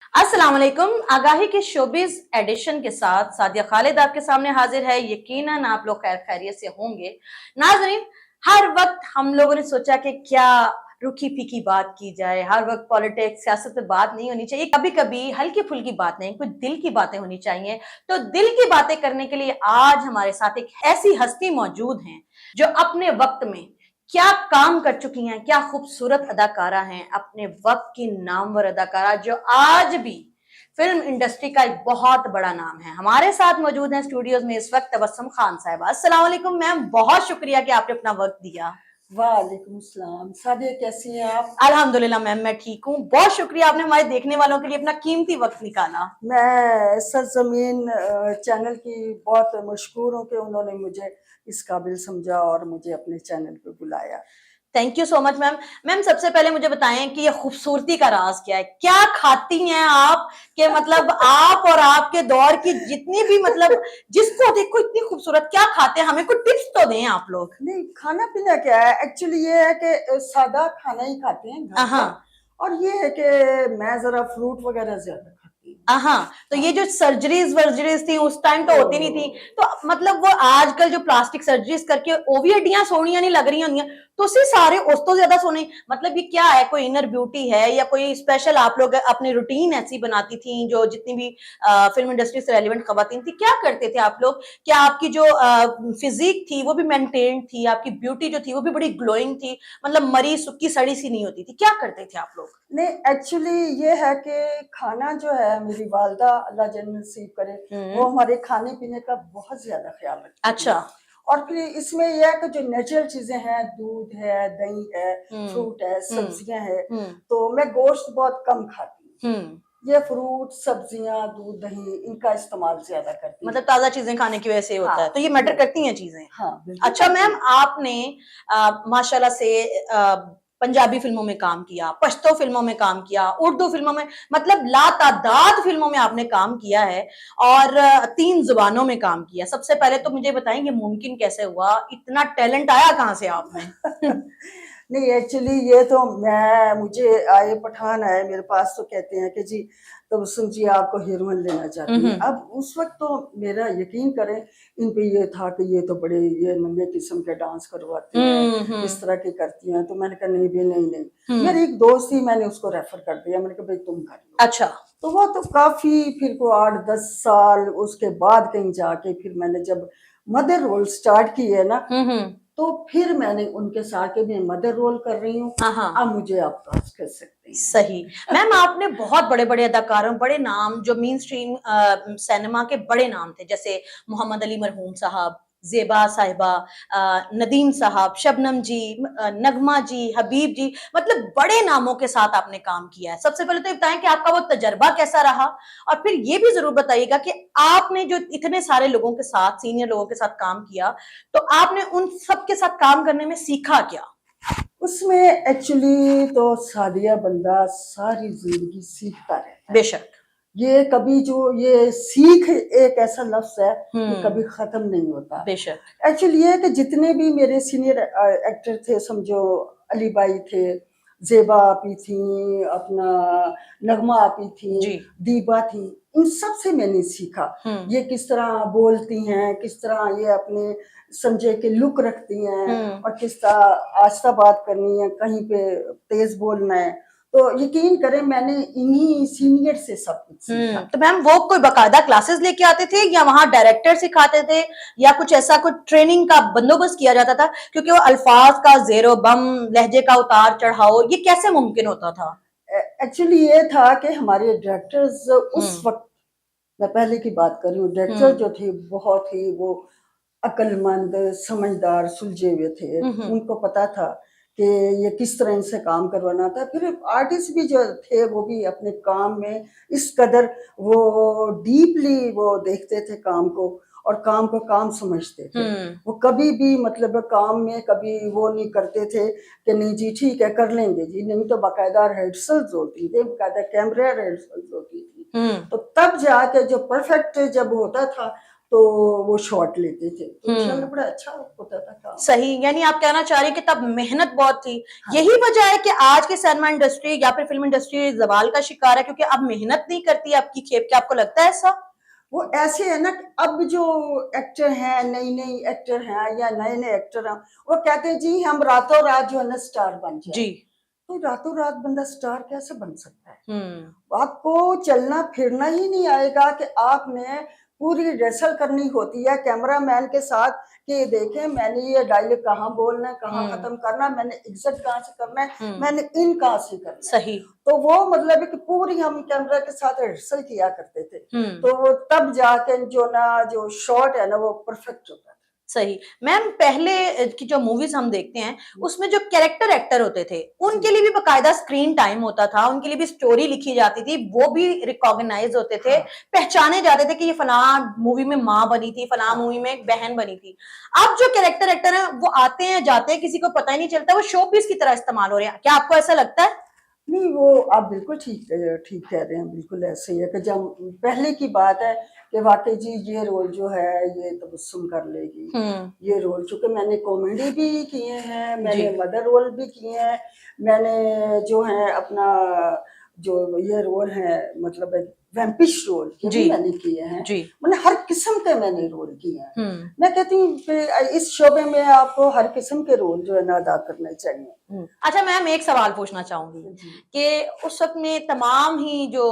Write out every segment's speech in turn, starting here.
अस्सलाम वालेकुम। आगाही के शोबिज एडिशन के साथ सादिया खालिद आपके सामने हाजिर है। यकीनन आप लोग खैर खैरियत से होंगे। नाज़रीन, हर वक्त हम लोगों ने सोचा कि क्या रुखी फीकी बात की जाए, हर वक्त पॉलिटिक्स सियासत पे बात नहीं होनी चाहिए, कभी कभी हल्की फुल्की बातें, कुछ दिल की बातें होनी चाहिए। तो दिल की बातें करने के लिए आज हमारे साथ एक ऐसी हस्ती मौजूद हैं जो अपने वक्त में क्या काम कर चुकी हैं, क्या खूबसूरत अदाकारा हैं, अपने वक्त की नामवर अदाकारा जो आज भी फिल्म इंडस्ट्री का एक बहुत बड़ा नाम है। हमारे साथ मौजूद हैं स्टूडियोज में इस वक्त तबस्सुम खान साहिबा। अस्सलाम वालेकुम मैम, बहुत शुक्रिया कि आपने अपना वक्त दिया। वालेकुम सलाम। सादिया कैसी हैं आप? अल्हम्दुलिल्लाह मैम, मैं ठीक हूँ। बहुत शुक्रिया आपने हमारे देखने वालों के लिए अपना कीमती वक्त निकाला। मैं सरजमीन चैनल की बहुत मशहूर हूँ कि उन्होंने मुझे इस काबिल समझा और मुझे अपने चैनल पे बुलाया। Thank you so much ma'am. Ma'am सबसे पहले मुझे बताएं कि ये खूबसूरती का राज क्या है, क्या खाती हैं आप कि मतलब आप और आपके दौर की जितनी भी मतलब जिसको देखो इतनी खूबसूरत, क्या खाते हैं, हमें कुछ टिप्स तो दें आप लोग। नहीं, खाना पीना क्या है, एक्चुअली ये है कि सादा खाना ही खाते हैं घर का। और ये है कि मैं जरा फ्रूट वगैरह ज्यादा खाती हूँ। हाँ, तो ये जो सर्जरीज वर्जरीज थी उस टाइम तो होती नहीं थी, तो मतलब वो आजकल जो प्लास्टिक सर्जरीज करके वो भी हड्डियां सोनियां नहीं लग रही होंगी, तो उसी सारे उस तो ज्यादा सोने, मतलब ये क्या है, कोई इनर ब्यूटी है या कोई स्पेशल आप लोग अपनी रूटीन ऐसी बनाती थी? जो जितनी भी फिल्म इंडस्ट्री से रेलिवेंट खवातीन थी, क्या करते थे आप लोग? क्या आपकी जो फिजिक थी वो भी मेंटेन थी, आपकी ब्यूटी जो थी वो भी बड़ी ग्लोइंग थी, मतलब मरी सुक्की सड़ी सी नहीं होती थी? क्या करते थे आप लोग? नहीं, एक्चुअली ये है कि खाना जो है, मेरी वालदा अल्लाह जन्नत नसीब करे, वो हमारे खाने पीने का बहुत ज्यादा ख्याल रखती थी। अच्छा। और फिर इसमें यह है कि जो नेचुरल चीजें हैं, दूध है, दही है, फ्रूट है, सब्जियां है, तो मैं गोश्त बहुत कम खाती हूँ। ये फ्रूट, सब्जियां, दूध, दही, इनका इस्तेमाल ज्यादा करती हूँ। मतलब ताजा चीजें खाने की वजह से होता है, तो ये मैटर करती हैं चीजें। हाँ, बिल्कुल अच्छा करती मैम, हैं। आपने माशाल्लाह से पंजाबी फिल्मों में काम किया, पश्तो फिल्मों में काम किया, उर्दू फिल्मों में, मतलब लातादाद फिल्मों में आपने काम किया है और 3 जुबानों में काम किया। सबसे पहले तो मुझे बताएं ये मुमकिन कैसे हुआ, इतना टैलेंट आया कहाँ से आप में? नहीं, एक्चुअली ये तो मुझे आए पठान आए मेरे पास तो कहते हैं कि जी तबस्सुम जी आपको हीरोइन लेना चाहती हैं। अब उस वक्त तो मेरा यकीन करें, इन पे ये था कि ये तो बड़े ये नंगे किस्म के डांस करवाती हैं, इस तरह की करती हैं, तो मैंने कहा नहीं भी नहीं नहीं। मेरी एक दोस्त थी, मैंने उसको रेफर कर दिया, मैंने कहा भाई तुम कर लो। अच्छा। तो वो तो काफी फिर को 8-10 साल उसके बाद कहीं जाके फिर मैंने जब मदर रोल स्टार्ट किए ना, तो फिर मैंने उनके साथ के मैं मदर रोल कर रही हूँ। अब मुझे आप कास्ट कर सकते हैं। सही। मैम आपने बहुत बड़े बड़े अदाकारों, बड़े नाम जो मेन स्ट्रीम सिनेमा के बड़े नाम थे, जैसे मोहम्मद अली मरहूम साहब, जेबा साहिबा, नदीम साहब, शबनम जी, नगमा जी, हबीब जी, मतलब बड़े नामों के साथ आपने काम किया है। सबसे पहले तो बताएं कि आपका वो तजर्बा कैसा रहा, और फिर ये भी जरूर बताइएगा कि आपने जो इतने सारे लोगों के साथ, सीनियर लोगों के साथ काम किया, तो आपने उन सबके साथ काम करने में सीखा क्या? उसमें एक्चुअली तो सादिया बंदा सारी जिंदगी सीखता रहता है। बेशक। ये कभी जो ये सीख एक ऐसा लफ्ज है कि कभी खत्म नहीं होता। बेशक। एक्चुअली ये है कि जितने भी मेरे सीनियर एक्टर थे, समझो अली बाई थे, जेबा आपी थी, अपना नगमा आपी थी, दीबा थी, इन सब से मैंने सीखा ये किस तरह बोलती हैं, किस तरह ये अपने संजय के लुक रखती हैं, और किस तरह आस्था बात करनी है, कहीं पे तेज बोलना है। तो यकीन करें मैंने इन्हीं सीनियर से सब कुछ सीखा। तो मैम वो कोई बकायदा क्लासेस लेके आते थे या वहां डायरेक्टर सिखाते थे, या कुछ ऐसा कुछ ट्रेनिंग का बंदोबस्त किया जाता था? क्योंकि वो अल्फाज का जेरो बम, लहजे का उतार चढ़ाव, ये कैसे मुमकिन होता था? एक्चुअली ये था कि हमारे डायरेक्टर्स उस वक्त, मैं पहले की बात कर रही हूँ, डायरेक्टर जो थे बहुत ही वो अक्लमंद, समझदार, सुलझे हुए थे। उनको पता था कि ये किस तरह इनसे काम करवाना था। फिर आर्टिस्ट भी जो थे वो भी अपने काम में इस कदर वो डीपली वो देखते थे काम को, और काम को काम समझते थे। वो कभी भी मतलब काम में कभी वो नहीं करते थे कि नहीं जी ठीक है कर लेंगे जी, नहीं तो बाकायदा रिहर्सल्स होती थी, बाकायदा कैमरा रिहर्सल्स होती थी। तो तब जाके जो परफेक्ट जब होता था तो वो शॉट लेते थे, तो इंशाल्लाह बड़ा अच्छा होता था काम। सही, यानी आप कहना चाह रही हैं कि तब मेहनत बहुत थी। हाँ। यही वजह है कि आज की सिनेमा इंडस्ट्री या फिर फिल्म इंडस्ट्री जवाल का शिकार है, क्योंकि अब मेहनत नहीं करती आपकी खेप। क्या आपको लगता है ऐसा? वो ऐसे है ना कि अब जो एक्टर हैं, नई नई एक्टर हैं या नए नए एक्टर हैं, वो कहते हैं जी हम रातों रात जो है ना स्टार बन जाए। जी। तो रातों रात बंदा स्टार कैसे बन सकता है? हम्म। आपको चलना फिरना ही नहीं आएगा कि आपने पूरी रिहर्सल करनी होती है कैमरामैन के साथ कि देखें मैंने ये डायलॉग कहाँ बोलना है, कहाँ खत्म करना है, मैंने एग्जिट कहाँ से करना है, मैंने इन कहाँ से करना है। सही। तो वो मतलब है कि पूरी हम कैमरा के साथ रिहर्सल किया करते थे, तो तब जाके जो ना जो शॉट है ना वो परफेक्ट होता है। सही। मैम, पहले की जो मूवीज हम देखते हैं उसमें जो कैरेक्टर एक्टर होते थे उनके लिए भी बकायदा स्क्रीन टाइम होता था, उनके लिए भी स्टोरी लिखी जाती थी, वो भी रिकॉग्नाइज होते थे, पहचाने जाते थे कि ये फला मूवी में माँ बनी थी, फला मूवी में एक बहन बनी थी। अब जो कैरेक्टर एक्टर हैं वो आते हैं जाते हैं, किसी को पता ही नहीं चलता, वो शो पीस की तरह इस्तेमाल हो रहे हैं। क्या आपको ऐसा लगता है? नहीं, वो आप बिल्कुल ठीक ठीक कह रहे हैं, बिल्कुल ऐसे ही है कि जब पहले की बात है कि वाकई जी ये रोल जो है ये तबस्सुम कर लेगी, ये रोल चूंकि मैंने कॉमेडी भी किए हैं, मैंने मदर रोल भी किए हैं, मैंने जो है अपना जो ये रोल है मतलब वैम्पिश रोल ये भी मैंने किए हैं, मतलब हर किस्म के मैंने रोल किए हैं। मैं कहती हूँ कि इस शोबे में आपको हर किस्म के रोल जो है ना अदा करने चाहिए। अच्छा मैम, एक सवाल पूछना चाहूंगी कि उस वक्त में तमाम ही जो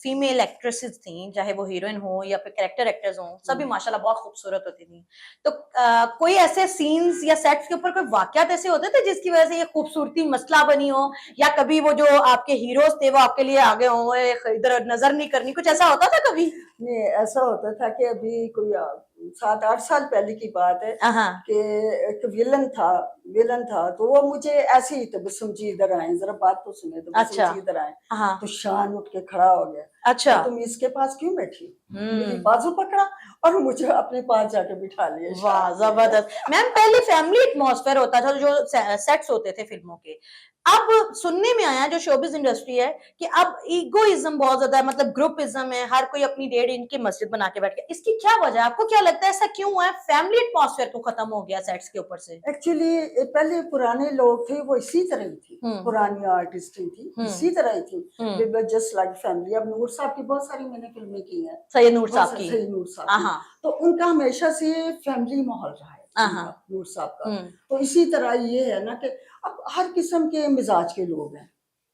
फीमेल एक्ट्रेसेस थी, चाहे वो हीरोइन हो या फिर कैरेक्टर एक्टर्स हो, सभी माशाल्लाह बहुत खूबसूरत होती थी। तो कोई ऐसे सीन्स या सेट्स के ऊपर कोई वाकयात ऐसे होते थे जिसकी वजह से ये खूबसूरती मसला बनी हो, या कभी वो जो आपके हीरोज थे वो आपके लिए आगे हो, इधर नजर नहीं करनी, कुछ ऐसा होता था कभी? नहीं, ऐसा होता था कि अभी कोई 7-8 साल पहले की बात है कि एक विलन था तो वो मुझे ऐसे ही तबस्सुम जी इधर आए, जरा बात तो सुने, तबस्सुम जी इधर आए, तो शान उठ के खड़ा हो गया, अच्छा तो तुम इसके पास क्यों बैठी? मेरी बाजू पकड़ा और मुझे अपने पास जाके बिठा लिया। वाह, जबरदस्त। मैम, पहले फैमिली एटमॉस्फेयर होता था जो सेट्स होते थे फिल्मों के। अब सुनने में आया जो शोबिज इंडस्ट्री है कि अब ईगोइज्म बहुत ज्यादा है, मतलब ग्रुपिज्म है, हर कोई अपनी डेढ़ इंच की मस्जिद बना के बैठ गया। इसकी क्या वजह है? आपको क्या लगता है ऐसा क्यों हुआ है? फैमिली एटमॉस्फेयर तो खत्म हो गया सेट्स के ऊपर से। एक्चुअली पहले पुराने लोग थे वो इसी तरह ही थी, पुरानी आर्टिस्ट थी इसी तरह ही थी, जस्ट लाइक फैमिली। अब नूर साहब की बहुत सारी मैंने फिल्में की हैं, सैयद नूर साहब की, सैयद नूर साहब की, तो उनका हमेशा से फैमिली माहौल रहा है नूर साहब का। तो इसी तरह ये है ना कि अब हर किस्म के मिजाज के लोग हैं,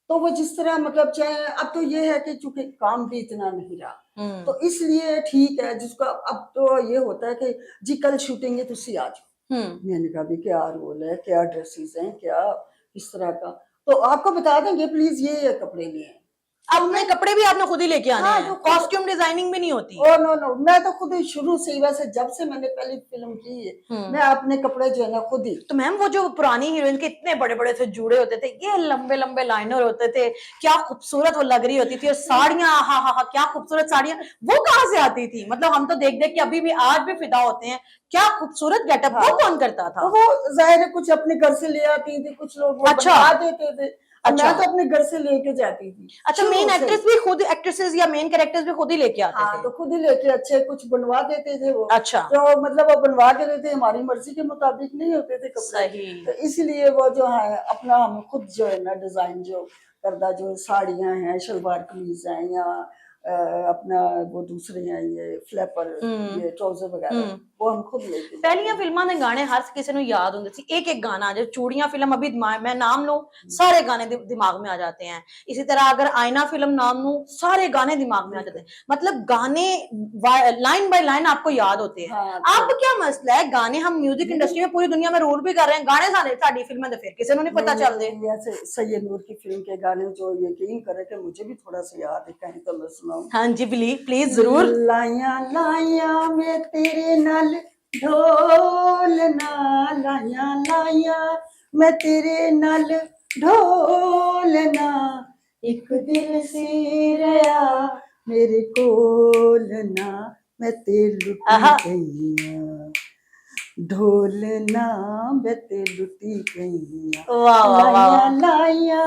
तो वो जिस तरह मतलब चाहे, अब तो ये है कि चूंकि काम भी इतना नहीं रहा तो इसलिए ठीक है, जिसको अब तो ये होता है कि जी कल शूटिंग है तुसी आ जाओ। मैंने कहा भी क्या रोल है, क्या ड्रेसेस हैं, क्या इस तरह का, तो आपको बता देंगे प्लीज ये कपड़े लिए हैं। अपने कपड़े भी आपने खुद ही लेके आने हैं? कॉस्ट्यूम डिजाइनिंग भी नहीं होती? ओ नो, मैं तो खुद ही शुरू से ही, वैसे जब से मैंने पहली फिल्म की है मैं अपने कपड़े जो है ना खुद ही। तो मैम, वो जो पुरानी हीरोइन के इतने बड़े बड़े से जूड़े होते थे, ये लंबे लंबे लाइनर होते थे, क्या खूबसूरत वो लग रही होती थी, और साड़ियां, हा हा हा, क्या खूबसूरत साड़ियां, वो कहाँ से आती थी? मतलब हम तो देख देख के अभी भी आज भी फिदा होते हैं, क्या खूबसूरत गेटअप। वो कौन करता था? तो वो जाहिर है कुछ अपने घर से ले आती थी, कुछ लोग वो बनवा देते थे, मैं तो अपने घर से लेके जाती थी। अच्छा, मेन एक्ट्रेस भी खुद, एक्ट्रेसेस या मेन कैरेक्टर्स भी खुद ही लेके आते थे? तो खुद ही लेके अच्छे कुछ बनवा देते थे वो। अच्छा, तो मतलब वो बनवा के देते, हमारी मर्जी के मुताबिक नहीं होते थे कपड़े। तो इसलिए वो जो है अपना हम खुद जो है ना डिजाइन जो करदा, जो साड़ियां हैं, शलवार कमीज हैं, या अपना वो दूसरे हैं ये फ्लैपर, ये ट्राउजर वगैरह, वो हम खुद लेते। पहलियां फिल्मां दे गाने हर किसी ਨੂੰ याद ਹੁੰਦੇ ਸੀ, एक एक गाना, जो चूड़ियां फिल्म अभी मैं नाम लूं सारे गाने दिमाग में आ जाते हैं। इसी तरह अगर आईना फिल्म नाम लूं सारे गाने दिमाग में आ जाते हैं, मतलब गाने लाइन बाय लाइन आपको याद होते हैं। अब क्या मसला है, गाने हम म्यूजिक इंडस्ट्री में पूरी दुनिया में रूल भी कर रहे हैं, गाने साडी फिल्में तो फिर किसी ਨੂੰ नहीं पता चलते। ऐसे सैयद नूर की फिल्म के गाने जो यकीन करे कि मुझे भी थोड़ा सा याद है, कहीं तो मैं सुनाऊं। हाँ जी, प्लीज जरूर। लाया लाया मैं तेरे नाल ढोल ना, लाया लाया मैं तेरे नाल ढोल ना, एक दिल सी रहा मेरे कोल ना, मैं ते लुटी गईया ढोल ना, मैं ते लुटी गईया। वाह लाया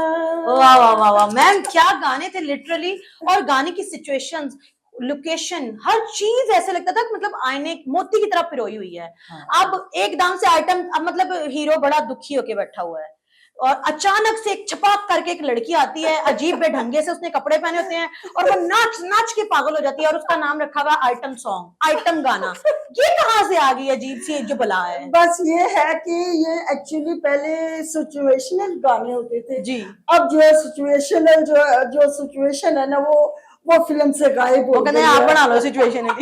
वाह वाह वाह वाह, मैम क्या गाने थे लिटरली। और गाने की सिचुएशंस, लोकेशन, हर चीज ऐसे लगता था कि मतलब आईने मोती की तरह पिरोई हुई है। हाँ। अब एकदम से आइटम, अब मतलब हीरो बड़ा दुखी होके बैठा हुआ है और अचानक से एक छपाक करके एक लड़की आती है, अजीब बेढंगे से उसने कपड़े पहने होते हैं और वो नाच नाच के पागल हो जाती है और उसका नाम रखा हुआ आइटम सॉन्ग, आइटम गाना। ये कहाँ से आ गई अजीब सी जो बला है? बस ये है कि ये एक्चुअली पहले सिचुएशनल गाने होते थे। जी। अब जो सिचुएशनल जो सिचुएशन है ना वो फिल्म से गायब वो हो कहते गई हैं आप है। बना लो सिचुएशन है।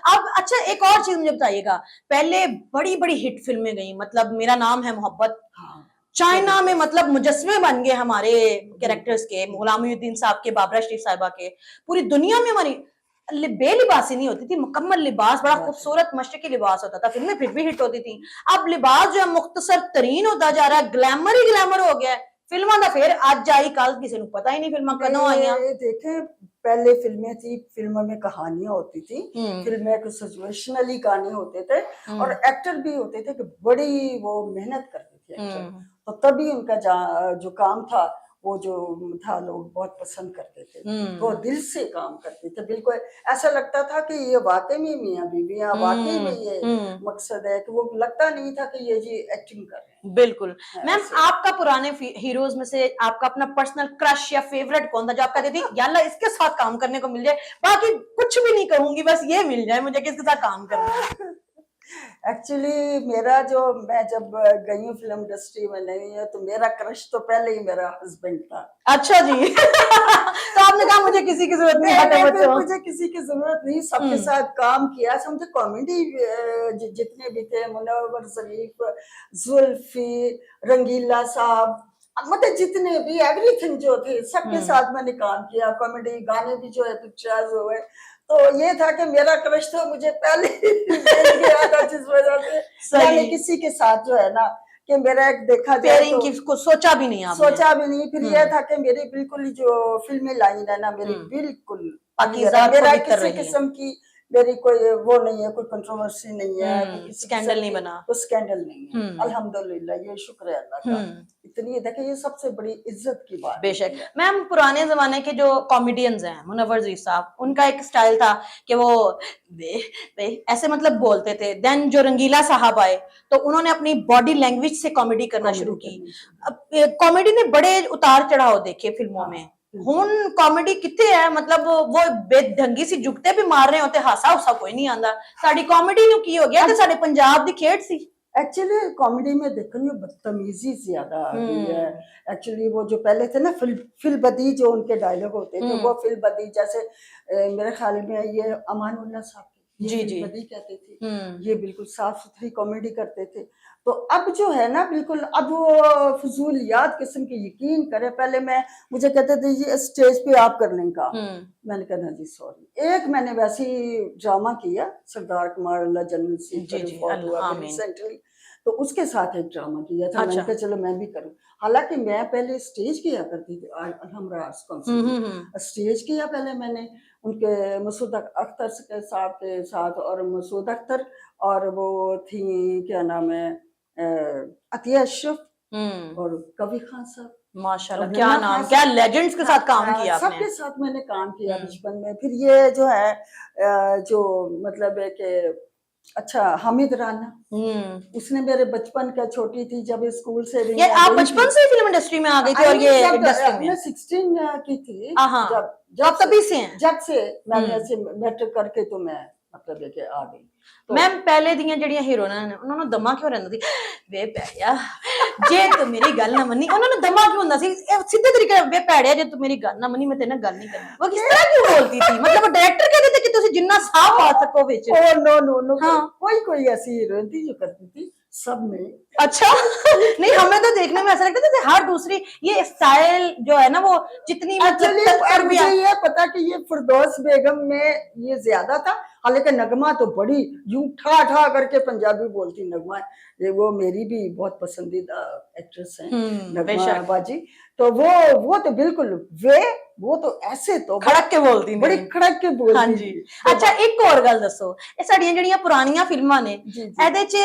अब अच्छा एक और चीज मुझे बताइएगा, पहले बड़ी बड़ी हिट फिल्में गई, मतलब मेरा नाम है मोहब्बत, हाँ, चाइना में मतलब मुजस्मे बन गए हमारे कैरेक्टर्स के, बिल्कुल। गुलामुद्दीन साहब के, बाबरा शरीफ साहिबा के, पूरी दुनिया में हमारी बेलिबासी नहीं होती थी, मुकम्मल लिबास, बड़ा बात है। खूबसूरत मशरकी लिबास होता था, फिल्में फिर भी हिट होती थी। अब लिबास जो है मुख्तसर तरीन होता जा रहा है, ग्लैमर ही ग्लैमर हो गया है। फिल्मां दा फिर आज आई कल किसी को पता ही नहीं फिल्मां कदों आईयां। ये देखें, पहले फिल्में थी, फिल्मों में कहानियां होती थी, फिल्में कुछ सिचुएशनली गाने होते थे और एक्टर भी होते थे कि बड़ी वो मेहनत करते थे एक्टर, तो तभी उनका जो काम था वो जो था लोग बहुत पसंद करते थे, वो दिल से काम करते थे। बिल्कुल ऐसा लगता था कि ये वाकई में मियां बीवी हैं, वाकई में ये मकसद है, कि वो लगता नहीं था कि ये जी एक्टिंग कर रहे हैं। बिल्कुल। मैम ऐसे। आपका पुराने हीरोज में से आपका अपना पर्सनल क्रश या फेवरेट कौन था जो आप कहते थी याल्ला इसके साथ काम करने को मिल जाए, बाकी कुछ भी नहीं कहूंगी, बस ये मिल जाए मुझे कि इसके साथ काम करना है? एक्चुअली मैं जब गई हूँ फिल्म इंडस्ट्री में नहीं है, तो मेरा क्रश तो पहले ही मेरा हस्बैंड था। अच्छा जी। तो आपने कहा मुझे किसी की जरूरत नहीं, हटे बच्चों। मुझे किसी की जरूरत नहीं, सबके साथ काम किया, समझे कॉमेडी जितने भी थे, मुनव्वर शरीफ, जुल्फी, रंगीला साहब, मतलब जितने भी एवरीथिंग जो थे सबके साथ मैंने काम किया, कॉमेडी गाने भी जो है पिक्चर्स हुए। तो ये था कि मेरा क्रश तो मुझे पहले ही मिल गया था, जिस वजह से मैंने किसी के साथ जो है ना कि मेरा एक देखा जाए पेयरिंग तो की को सोचा भी नहीं आपने? सोचा भी नहीं। फिर यह था कि मेरी बिल्कुल ही जो फिल्मी लाइन है ना, मेरी बिल्कुल पाकीज़ा मेरा पवित्र किसी रही है। किस्म की मेरी कोई वो नहीं है, कोई कंट्रोवर्सी नहीं है, कोई किसी स्कैंडल किस्म नहीं की बना। कोई स्कैंडल नहीं है। अल्हम्दुलिल्लाह, ये शुक्र है अल्लाह का। इतनी देखिए, ये सबसे बड़ी इज्जत की बात बेशक। है। मैम पुराने जमाने के जो कॉमेडियंस हैं, मुनव्वर शरीफ साहब, उनका एक स्टाइल था कि वो ऐसे मतलब बोलते थे। देन जो रंगीला साहब आए तो उन्होंने अपनी बॉडी लैंग्वेज से कॉमेडी करना शुरू की। अब कॉमेडी ने बड़े उतार चढ़ाव देखे फिल्मों में। हुन कॉमेडी कितने है, मतलब वो बेढंगी सी जुगते भी मार रहे होते, हासा हुसा कोई नहीं आंदा। साडी कॉमेडी नु की हो गया ते साडे पंजाब दी खेड सी। एक्चुअली कॉमेडी में देखो ना, बदतमीजी ज्यादा आ गई है। एक्चुअली वो जो पहले थे ना फिल बदी, जो उनके डायलॉग होते थे, वो फिल बदी, जैसे मेरे ख्याल में ये अमानुल्लाह साहब ये फिल बदी कहते थे, ये बिल्कुल साफ सुथरी कॉमेडी करते थे। तो अब जो है ना, बिल्कुल अब वो फजूलियात किस्म की, यकीन करे, पहले मुझे कहते थे जी स्टेज पे आप कर लें काम, मैंने कहा जी सॉरी। एक मैंने वैसे ही ड्रामा किया, सरदार कमाल अल्लाह जन्नत नसीब करे रिसेंटली, तो उसके साथ एक ड्रामा किया था। मैंने कहा चलो मैं भी करूं। हालांकि मैं पहले स्टेज किया करती थी, स्टेज किया पहले मैंने उनके मसूद अख्तर के साथ और मसूद अख्तर, और वो थी क्या नाम है, अतिया अशरफ और कबीर खान साहब। माशाल्लाह, क्या नाम, क्या लेजेंड्स के साथ काम किया आपने। सबके साथ मैंने काम किया बचपन में। फिर ये जो है जो मतलब है कि अच्छा, हामिद राना, उसने मेरे बचपन का, छोटी थी जब स्कूल से भी, ये आप बचपन से फिल्म इंडस्ट्री में आ गई थी और ये इंडस्ट्री में 16 की थी जब तभी से हैं। जब से मैंने ऐसे मैट्रिक करके तो मैं मतलब है कि आ गई। मैम पहले ਦੀਆਂ ਜਿਹੜੀਆਂ ਹੀਰੋਇਨਾਂ ਨੇ ਉਹਨਾਂ ਨੂੰ ਦਮਾ ਕਿਉਂ ਰਹਿੰਦਾ ਸੀ, ਵੇ ਪੈੜਿਆ ਜੇ ਤੂੰ ਮੇਰੀ ਗੱਲ ਨਾ ਮੰਨੀ, ਉਹਨਾਂ ਨੂੰ ਦਮਾ ਕਿਉਂ ਹੁੰਦਾ ਸੀ ਸਿੱਧੇ ਤਰੀਕੇ ਨਾਲ, ਵੇ ਪੈੜਿਆ ਜੇ ਤੂੰ ਮੇਰੀ ਗੱਲ ਨਾ ਮੰਨੀ ਮੈਂ ਤੇਰੇ ਨਾਲ ਗੱਲ नहीं करनी। वो किस तरह क्यों बोलती थी, मतलब वो डायरेक्टर कहते थे कि तुसी जिन्ना साफ पा सको विच। नो कोई ऐसी हीरोइन थी जो करती थी सब में। अच्छा। नहीं, हमें तो देखने में ऐसा लगता था हर दूसरी ये स्टाइल जो है ना, वो जितनी मुझे ये पता कि ये फिरदौस बेगम में ये ज्यादा था। हालांकि नगमा तो बड़ी यूं ठा करके पंजाबी बोलती नगमा, ये वो मेरी भी बहुत पसंदीदा एक्ट्रेस है नगमा बाजी। तो वो तो बिल्कुल वे वो तो ऐसे तो खड़क के बोलती बड़ी नहीं। खड़क के बोलती हाँ जी। अच्छा एक और गल दसो, ਇਹ ਸਾਡੀਆਂ ਜਿਹੜੀਆਂ ਪੁਰਾਣੀਆਂ ਫਿਲਮਾਂ ਨੇ जी जी ਇਹਦੇ ਚ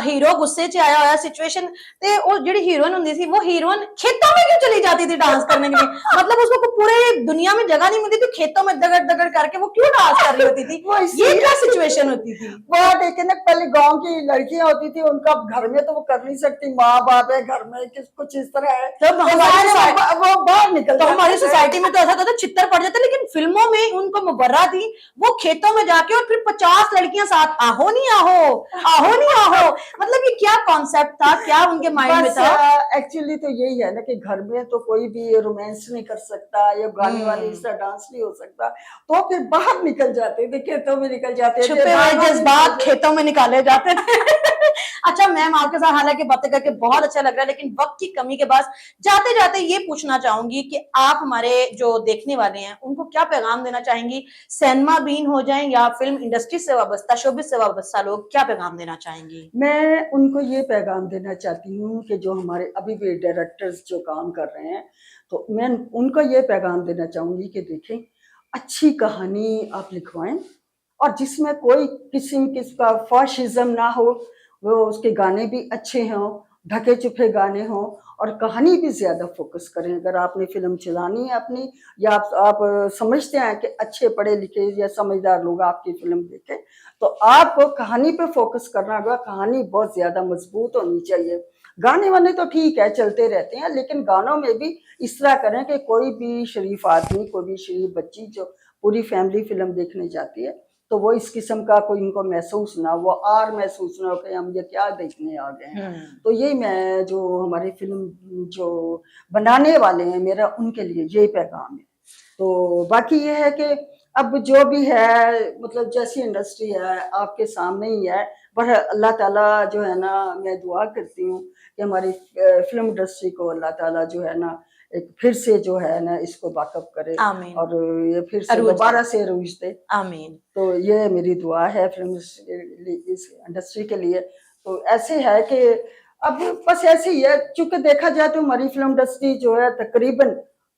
ਹੀਰੋ गुस्से ਚ आया होया सिचुएशन ਤੇ ਉਹ ਜਿਹੜੀ ਹੀरोइन ਹੁੰਦੀ ਸੀ वो हीरोइन खेतों में क्यों चली जाती थी डांस करने के लिए? मतलब उसको पूरे दुनिया में जगह नहीं मिलती थी, खेतों में दगड़ दगड़ करके वो क्यों डांस कर रही होती थी? वो ये क्या सिचुएशन होती थी? वो देखिए ना, पहले गांव की लड़कियां होती थी, उनका घर में तो वो कर नहीं सकती, माँ बाप है घर में, किस कुछ इस तरह है, तो वो बाहर निकल तो हमारी जाते थे। सोसाइटी में तो ऐसा होता था छितर पड़ जाते, लेकिन फिल्मों में उनको मुबर्रा थी, वो खेतों में जाके और फिर 50 लड़कियां साथ, आहो नहीं आहो, आहो नहीं आहो। मतलब ये क्या कॉन्सेप्ट था, क्या उनके माइंड में था? एक्चुअली तो यही है ना कि घर में तो कोई भी रोमांस नहीं कर सकता, या गाने वाले इस तरह डांस नहीं हो सकता, तो फिर बाहर निकल जाते थे, खेतों में निकल जाते थे, छुपे हुए जज्बात खेतों में निकाले जाते थे। अच्छा मैम, आपके साथ हालांकि बातें करके बहुत अच्छा लग रहा है, लेकिन वक्त की कमी के बाद जाते जाते ये पूछना चाहूंगी कि आप हमारे जो देखने वाले हैं उनको क्या पैगाम देना चाहेंगी? सिनेमा बीन हो जाए या फिल्म इंडस्ट्री से वाबस्ता, शोबिस से वाबस्ता लोग, क्या पैगाम देना चाहेंगी? मैं उनको ये पैगाम देना चाहती हूँ कि जो हमारे अभी भी डायरेक्टर्स जो काम कर रहे हैं, तो मैं उनको ये पैगाम देना चाहूंगी कि देखें, अच्छी कहानी आप लिखवाएं, और जिसमें कोई किस्म का फाशिज्म ना हो, वो उसके गाने भी अच्छे हों, ढके छुपे गाने हों, और कहानी भी ज्यादा फोकस करें। अगर आपने फिल्म चलानी है अपनी, या आप समझते हैं कि अच्छे पढ़े लिखे या समझदार लोग आपकी फिल्म देखें, तो आपको कहानी पे फोकस करना होगा। कहानी बहुत ज्यादा मजबूत होनी चाहिए। गाने वाने तो ठीक है, चलते रहते हैं, लेकिन गानों में भी इस तरह करें कि कोई भी शरीफ आदमी, कोई भी शरीफ बच्ची जो पूरी फैमिली फिल्म देखने जाती है, तो वो इस किस्म का कोई इनको महसूस ना, वो आर महसूस ना हो कि हम ये क्या देखने आ गए हैं। तो यही मैं जो हमारी फिल्म जो बनाने वाले हैं, मेरा उनके लिए यही पैगाम है। तो बाकी ये है कि अब जो भी है, मतलब जैसी इंडस्ट्री है आपके सामने ही है, पर अल्लाह ताला जो है ना, मैं दुआ करती हूँ कि हमारी फिल्म इंडस्ट्री को अल्लाह ताला जो है ना, एक फिर से जो है ना इसको वाकफ करे, आमीन। और ये फिर से अरूज दोबारा से अरूज दे। आमीन। तो ये मेरी दुआ है फिल्म इस इंडस्ट्री के लिए। तो ऐसे है कि अब बस ऐसे ही है, चूंकि देखा जाए तो हमारी फिल्म इंडस्ट्री जो है तकरीबन,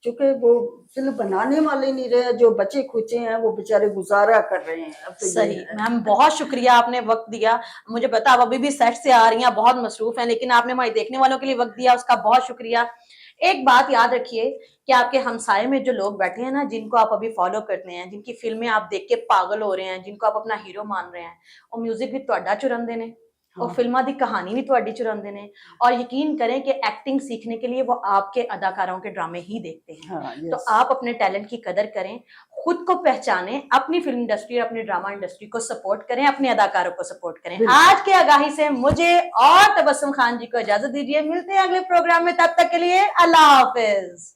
चूंकि वो फिल्म बनाने वाले नहीं रहे, जो बचे खुचे हैं वो बेचारे गुजारा कर रहे हैं। अब तो सही मैम, बहुत शुक्रिया, आपने वक्त दिया। मुझे पता आप अभी भी सेट से आ रही हैं, बहुत मसरूफ हैं, लेकिन आपने हमारे देखने वालों के लिए वक्त दिया, उसका बहुत शुक्रिया। एक बात याद रखिए कि आपके हमसाये में जो लोग बैठे हैं ना, जिनको आप अभी फॉलो करते हैं, जिनकी फिल्में आप देख के पागल हो रहे हैं, जिनको आप अपना हीरो मान रहे हैं, वो म्यूजिक भी तुहाडा चुरांदे ने, और फिल्मां दी कहानी भी तुहाडी चुरांदे ने, और यकीन करें कि एक्टिंग सीखने के लिए वो आपके अदाकारों के ड्रामे ही देखते हैं। तो आप अपने टैलेंट की कदर करें, खुद को पहचानें, अपनी फिल्म इंडस्ट्री और अपनी ड्रामा इंडस्ट्री को सपोर्ट करें, अपने अदाकारों को सपोर्ट करें। आज के आगाही से मुझे और तबस्सुम खान जी को इजाजत दीजिए, मिलते हैं अगले प्रोग्राम में, तब तक के लिए अल्लाह हाफिज।